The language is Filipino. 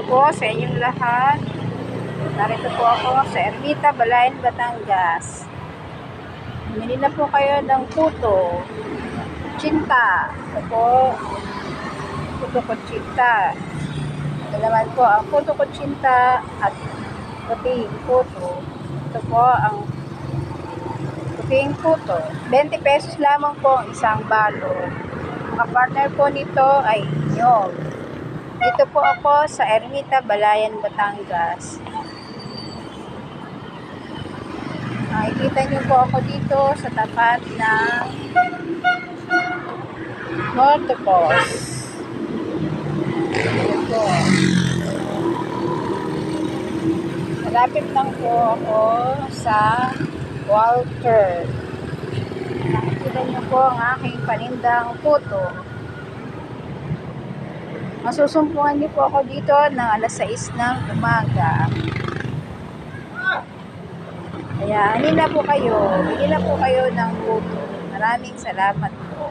Hello po sa inyong lahat. Narito po ako sa Ermita, Balayan, Batangas. Bumili na po kayo ng puto, tsinta. Ito po, puto kutsinta. Ito naman po ang puto kutsinta at puting puto. Ito po ang puting puto. 20 pesos lamang po ang isang balot. Ang partner po nito ay inyong. Dito po ako sa Ermita, Balayan, Batangas. Nakikita niyo po ako dito sa tapat ng Nortopos. Ito. Malapit lang po ako sa Walter. Nakikita niyo po ang aking panindang puto. Masusumpungan niyo po ako dito ng alas 6 ng umaga. Kaya, hindi na po kayo. Bili na po kayo ng puto. Maraming salamat po.